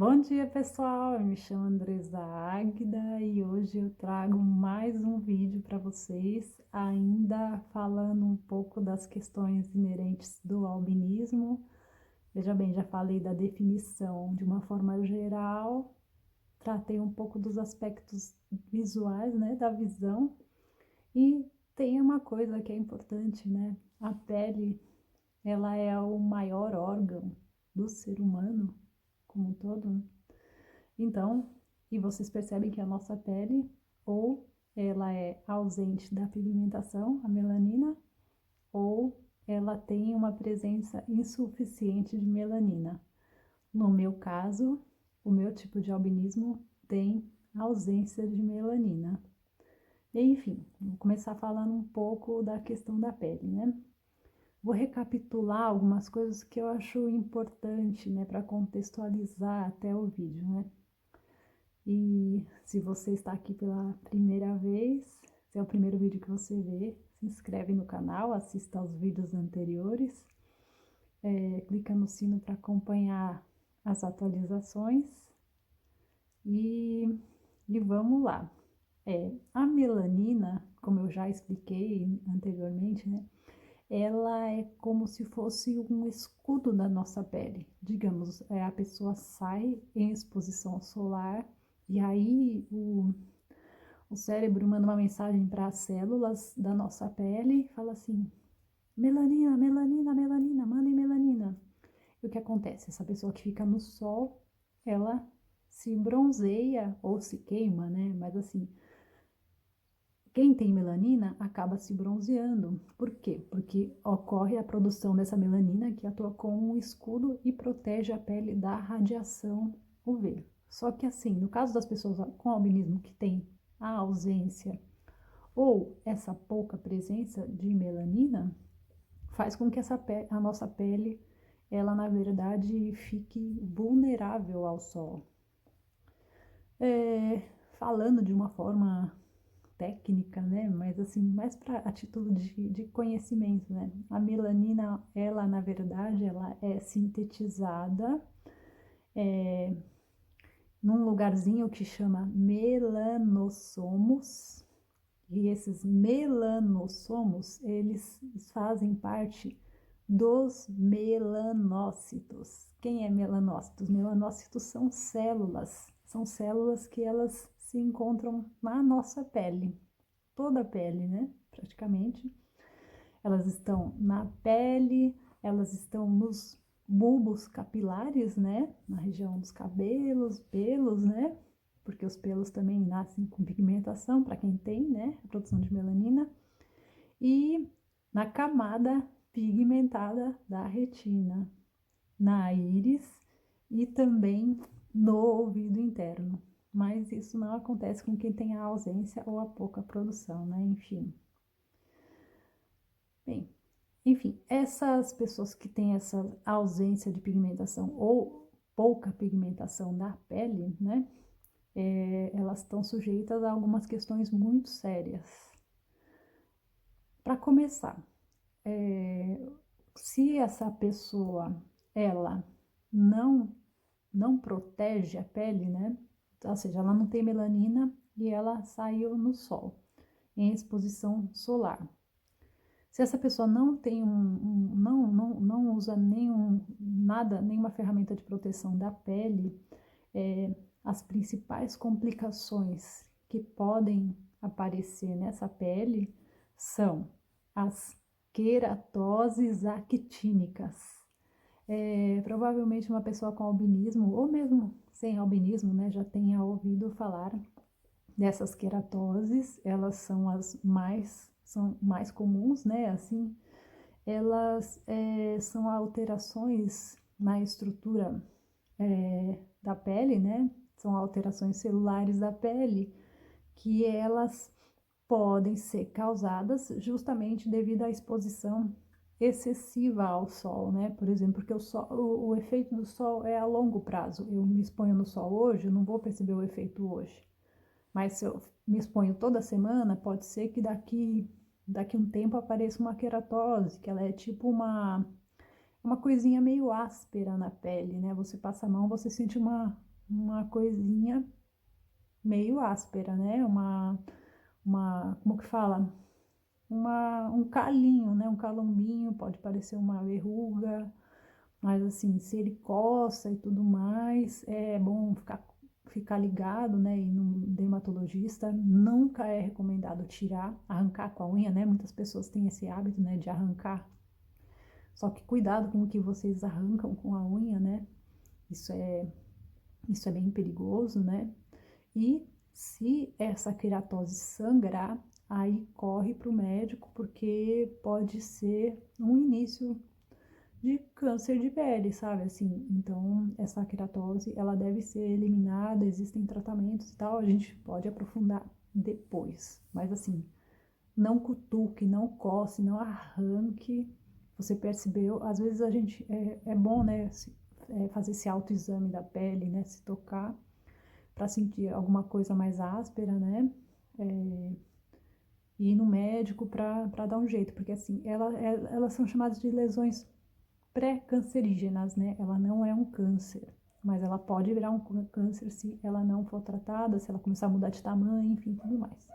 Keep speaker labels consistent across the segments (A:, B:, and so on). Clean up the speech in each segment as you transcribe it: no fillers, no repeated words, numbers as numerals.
A: Bom dia, pessoal. Eu me chamo Andresa Águida e hoje eu trago mais um vídeo para vocês, ainda falando um pouco das questões inerentes do albinismo. Veja bem, já falei da definição de uma forma geral, tratei um pouco dos aspectos visuais, né, da visão, e tem uma coisa que é importante, né? A pele, ela é o maior órgão do ser humano como um todo, né? Então, e vocês percebem que a nossa pele, ou ela é ausente da pigmentação, a melanina, ou ela tem uma presença insuficiente de melanina. No meu caso, o meu tipo de albinismo tem ausência de melanina. Enfim, vou começar falando um pouco da questão da pele, né? Vou recapitular algumas coisas que eu acho importante, né, para contextualizar até o vídeo, né? E se você está aqui pela primeira vez, se é o primeiro vídeo que você vê, se inscreve no canal, assista aos vídeos anteriores, clica no sino para acompanhar as atualizações e, e vamos lá. A melanina, como eu já expliquei anteriormente, né, ela é como se fosse um escudo da nossa pele. Digamos, a pessoa sai em exposição solar e aí o cérebro manda uma mensagem para as células da nossa pele e fala assim: melanina, melanina, melanina, mandem melanina. E o que acontece? Essa pessoa que fica no sol, ela se bronzeia ou se queima, né? Mas assim, quem tem melanina acaba se bronzeando. Por quê? Porque ocorre a produção dessa melanina que atua como um escudo e protege a pele da radiação UV. Só que assim, no caso das pessoas com albinismo que tem a ausência ou essa pouca presença de melanina, faz com que a nossa pele, ela na verdade fique vulnerável ao sol. Falando de uma forma técnica, né? Mas assim, mais para a título de conhecimento, né? A melanina, ela na verdade, ela é sintetizada num lugarzinho que chama melanossomos. E esses melanossomos, eles fazem parte dos melanócitos. Quem é melanócitos? Melanócitos são células que elas se encontram na nossa pele, toda a pele, né? Praticamente. Elas estão na pele, elas estão nos bulbos capilares, né? Na região dos cabelos, pelos, né? Porque os pelos também nascem com pigmentação, para quem tem, né? A produção de melanina. E na camada pigmentada da retina, na íris e também no ouvido interno. Mas isso não acontece com quem tem a ausência ou a pouca produção, né? Enfim. Bem, enfim, essas pessoas que têm essa ausência de pigmentação ou pouca pigmentação da pele, né? Elas estão sujeitas a algumas questões muito sérias. Para começar, se essa pessoa, ela não, não protege a pele, né? Ou seja, ela não tem melanina e ela saiu no sol, em exposição solar. Se essa pessoa não tem não usa nenhuma ferramenta de proteção da pele, as principais complicações que podem aparecer nessa pele são as queratoses actínicas. Provavelmente uma pessoa com albinismo, ou mesmo sem albinismo, né, já tenha ouvido falar dessas queratoses. Elas são mais comuns, né, assim, elas são alterações na estrutura da pele, né? São alterações celulares da pele que elas podem ser causadas justamente devido à exposição excessiva ao sol, né? Por exemplo, porque o efeito do sol é a longo prazo. Eu me exponho no sol hoje, eu não vou perceber o efeito hoje. Mas se eu me exponho toda semana, pode ser que daqui um tempo apareça uma queratose, que ela é tipo uma coisinha meio áspera na pele, né? Você passa a mão, você sente uma coisinha meio áspera, né? Como que fala? Um calinho, né? Um calombinho, pode parecer uma verruga, mas assim, se ele coça e tudo mais, é bom ficar ligado, né? E no dermatologista nunca é recomendado tirar, arrancar com a unha, né? Muitas pessoas têm esse hábito, né? De arrancar. Só que cuidado com o que vocês arrancam com a unha, né? Isso é, isso é bem perigoso, né? E se essa queratose sangrar, aí corre para o médico, porque pode ser um início de câncer de pele, sabe? Assim, então essa queratose, ela deve ser eliminada, existem tratamentos e tal, a gente pode aprofundar depois. Mas assim, não cutuque, não coce, não arranque. Você percebeu? Às vezes a gente é bom, né, fazer esse autoexame da pele, né, se tocar para sentir alguma coisa mais áspera, né? É, e ir no médico para dar um jeito, porque assim, elas são chamadas de lesões pré-cancerígenas, né? Ela não é um câncer, mas ela pode virar um câncer se ela não for tratada, se ela começar a mudar de tamanho, enfim, tudo mais.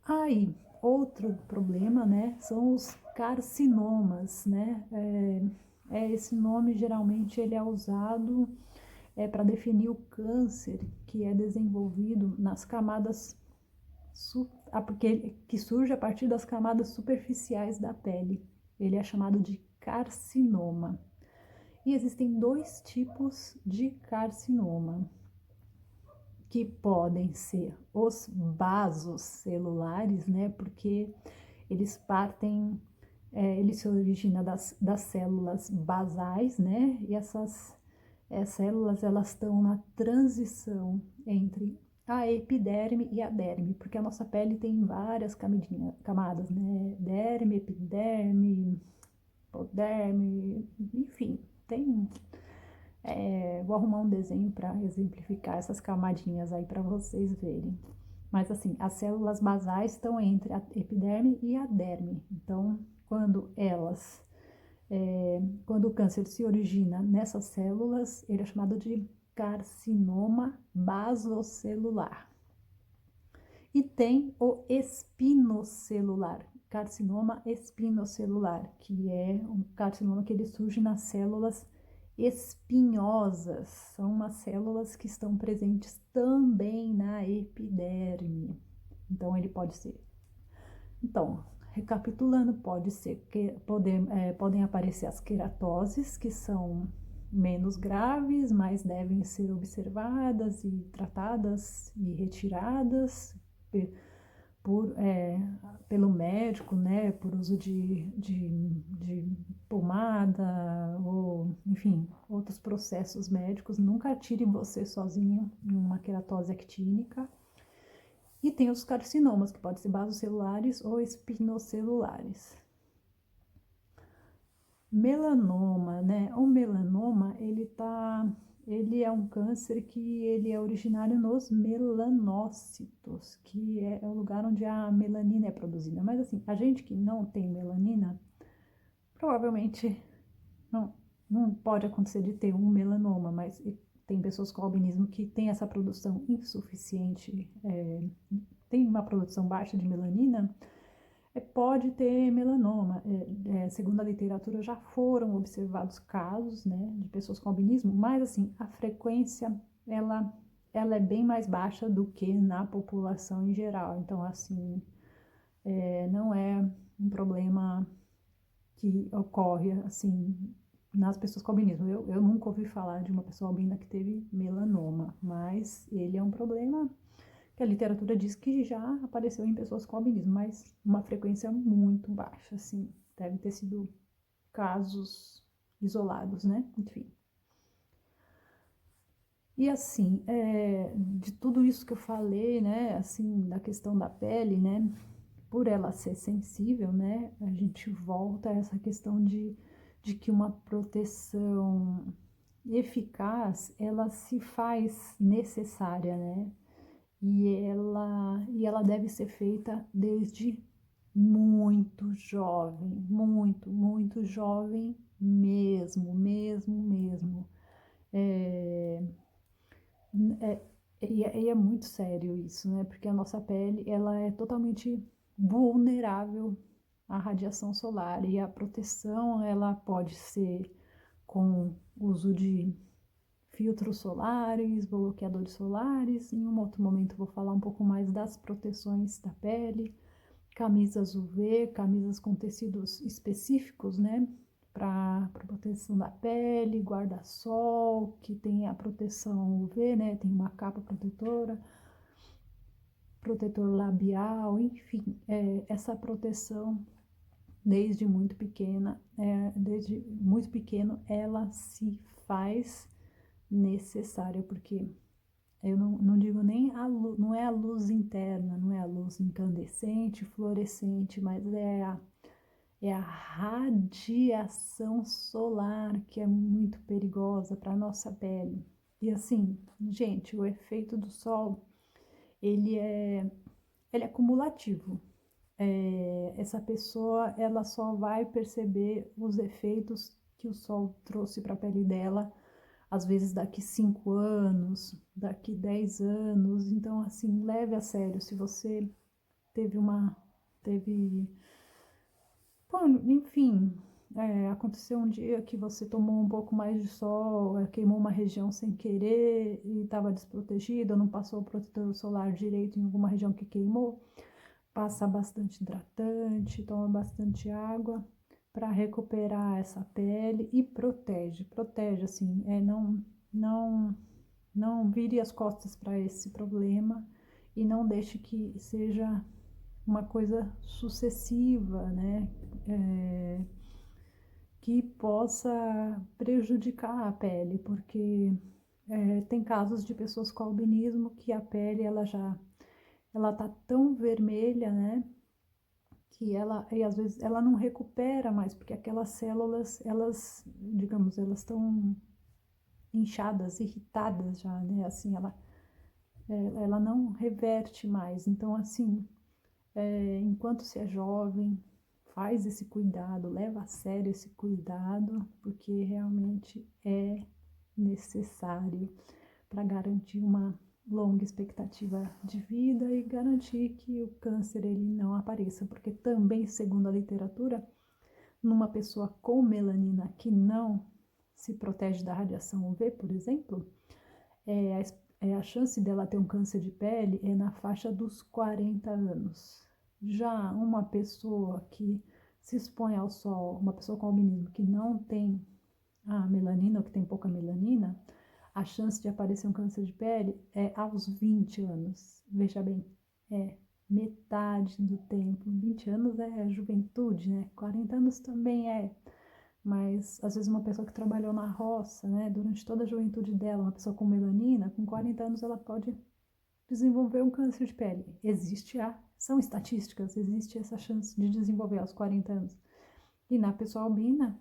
A: Aí, outro problema, né, são os carcinomas, né? Esse nome geralmente ele é usado para definir o câncer que é desenvolvido nas camadas porque que surge a partir das camadas superficiais da pele. Ele é chamado de carcinoma. E existem dois tipos de carcinoma, que podem ser os vasos celulares, né? Porque eles partem, ele se origina das células basais, né? E essas células, elas estão na transição entre a epiderme e a derme, porque a nossa pele tem várias camadas, né? Derme, epiderme, hipoderme, enfim, tem. Vou arrumar um desenho para exemplificar essas camadinhas aí para vocês verem. Mas assim, as células basais estão entre a epiderme e a derme. Então, quando o câncer se origina nessas células, ele é chamado de carcinoma basocelular. E tem o espinocelular, carcinoma espinocelular, que é um carcinoma que ele surge nas células espinhosas. São umas células que estão presentes também na epiderme. Então, ele pode ser. Então, recapitulando, podem aparecer as queratoses, que são menos graves, mas devem ser observadas e tratadas e retiradas por, pelo médico, né, por uso de pomada ou, enfim, outros processos médicos. Nunca tire você sozinho uma queratose actínica. E tem os carcinomas, que podem ser basocelulares ou espinocelulares. Melanoma, né? O melanoma, ele é um câncer que ele é originário nos melanócitos, que é o lugar onde a melanina é produzida. Mas assim, a gente que não tem melanina, provavelmente não, não pode acontecer de ter um melanoma, mas tem pessoas com albinismo que têm essa produção insuficiente, tem uma produção baixa de melanina, pode ter melanoma. Segundo a literatura, já foram observados casos, né, de pessoas com albinismo, mas assim, a frequência, ela é bem mais baixa do que na população em geral. Então, assim, não é um problema que ocorre, assim, nas pessoas com albinismo. Eu nunca ouvi falar de uma pessoa albina que teve melanoma, mas ele é um problema que a literatura diz que já apareceu em pessoas com albinismo, mas uma frequência muito baixa, assim, deve ter sido casos isolados, né? Enfim. E assim, de tudo isso que eu falei, né, assim, da questão da pele, né, por ela ser sensível, né, a gente volta a essa questão de que uma proteção eficaz, ela se faz necessária, né, e ela deve ser feita desde muito jovem, muito, muito jovem mesmo, mesmo, mesmo. É, é, e é muito sério isso, né? Porque a nossa pele, ela é totalmente vulnerável à radiação solar e a proteção, ela pode ser com uso de filtros solares, bloqueadores solares. Em um outro momento vou falar um pouco mais das proteções da pele, camisas UV, camisas com tecidos específicos, né? Para proteção da pele, guarda-sol, que tem a proteção UV, né? Tem uma capa protetora, protetor labial, enfim, essa proteção desde muito pequena, desde muito pequeno, ela se faz necessária, porque eu não digo nem a luz, não é a luz interna, não é a luz incandescente, fluorescente, mas é a radiação solar que é muito perigosa para a nossa pele. E assim, gente, o efeito do sol, ele é cumulativo. Essa pessoa, ela só vai perceber os efeitos que o sol trouxe para a pele dela, às vezes daqui 5 anos, daqui 10 anos. Então, assim, leve a sério. Se você teve, bom, enfim, aconteceu um dia que você tomou um pouco mais de sol, queimou uma região sem querer e estava desprotegida, não passou o protetor solar direito em alguma região que queimou, passa bastante hidratante, toma bastante água para recuperar essa pele e protege assim, não, não vire as costas para esse problema e não deixe que seja uma coisa sucessiva, né? Que possa prejudicar a pele, porque tem casos de pessoas com albinismo que a pele ela tá tão vermelha, né? Que e às vezes ela não recupera mais, porque aquelas células, digamos, elas estão inchadas, irritadas já, né? Assim, ela não reverte mais. Então, assim, enquanto se é jovem, faz esse cuidado, leva a sério esse cuidado, porque realmente é necessário para garantir uma longa expectativa de vida e garantir que o câncer ele não apareça, porque também, segundo a literatura, numa pessoa com melanina que não se protege da radiação UV, por exemplo, a chance dela ter um câncer de pele é na faixa dos 40 anos. Já uma pessoa que se expõe ao sol, uma pessoa com albinismo que não tem a melanina ou que tem pouca melanina, a chance de aparecer um câncer de pele é aos 20 anos. Veja bem, é metade do tempo. 20 anos é juventude, né? 40 anos também é. Mas, às vezes, uma pessoa que trabalhou na roça, né, durante toda a juventude dela, uma pessoa com melanina, com 40 anos, ela pode desenvolver um câncer de pele. São estatísticas, existe essa chance de desenvolver aos 40 anos. E na pessoa albina,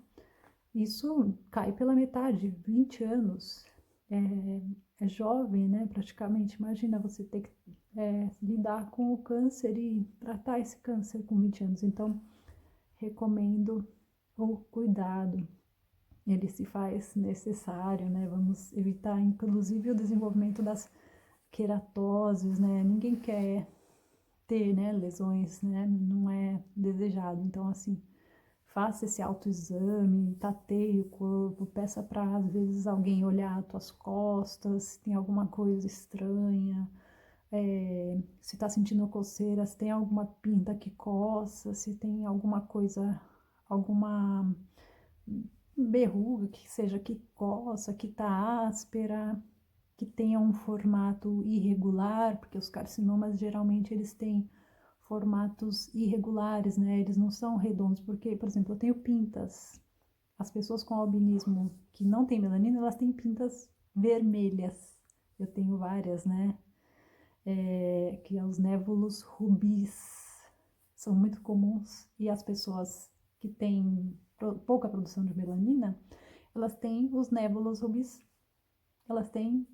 A: isso cai pela metade, 20 anos. É jovem, né, praticamente. Imagina você ter que lidar com o câncer e tratar esse câncer com 20 anos. Então, recomendo o cuidado, ele se faz necessário, né? Vamos evitar, inclusive, o desenvolvimento das queratoses, né? Ninguém quer ter, né, lesões, né? Não é desejado. Então, assim, faça esse autoexame, tateie o corpo, peça para, às vezes, alguém olhar as tuas costas, se tem alguma coisa estranha, se está sentindo coceira, se tem alguma pinta que coça, se tem alguma coisa, alguma verruga, que seja que coça, que tá áspera, que tenha um formato irregular, porque os carcinomas geralmente eles têm formatos irregulares, né? Eles não são redondos, porque, por exemplo, eu tenho pintas. As pessoas com albinismo que não têm melanina, elas têm pintas vermelhas. Eu tenho várias, né? Que é os névulos rubis. São muito comuns. E as pessoas que têm pouca produção de melanina, elas têm os nébulos rubis, elas têm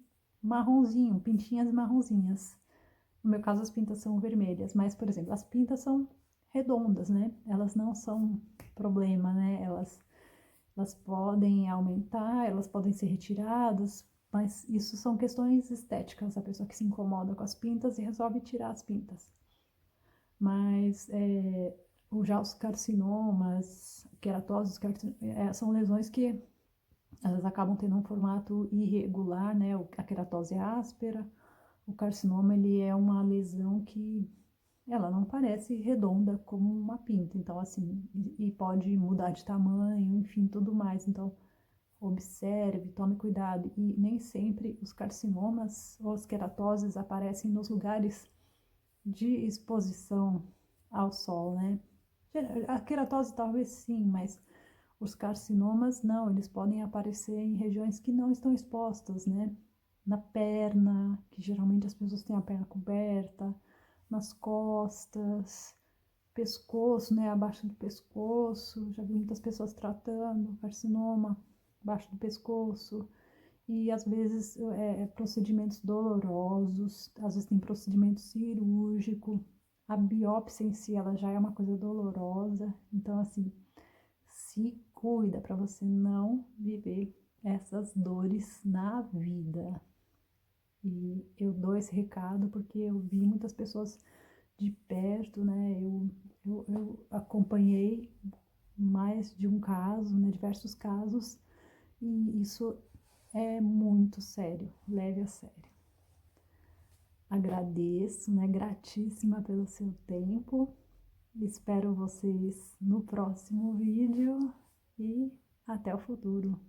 A: marronzinho, pintinhas marronzinhas. No meu caso, as pintas são vermelhas, mas, por exemplo, as pintas são redondas, né? Elas não são problema, né? Elas podem aumentar, elas podem ser retiradas, mas isso são questões estéticas, a pessoa que se incomoda com as pintas e resolve tirar as pintas. Mas já os carcinomas, queratoses, são lesões que elas acabam tendo um formato irregular, né? A queratose é áspera, o carcinoma ele é uma lesão que ela não parece redonda como uma pinta, então assim, e pode mudar de tamanho, enfim, tudo mais. Então, observe, tome cuidado. E nem sempre os carcinomas ou as queratoses aparecem nos lugares de exposição ao sol, né? A queratose talvez sim, mas os carcinomas não, eles podem aparecer em regiões que não estão expostas, né? Na perna, que geralmente as pessoas têm a perna coberta, nas costas, pescoço, né? Abaixo do pescoço, já vi muitas pessoas tratando carcinoma abaixo do pescoço. E às vezes procedimentos dolorosos, às vezes tem procedimento cirúrgico, a biópsia em si ela já é uma coisa dolorosa, então assim, se cuida para você não viver essas dores na vida. E eu dou esse recado porque eu vi muitas pessoas de perto, né? Eu acompanhei mais de um caso, né? Diversos casos, e isso é muito sério, leve a sério. Agradeço, né? Gratíssima pelo seu tempo. Espero vocês no próximo vídeo e até o futuro.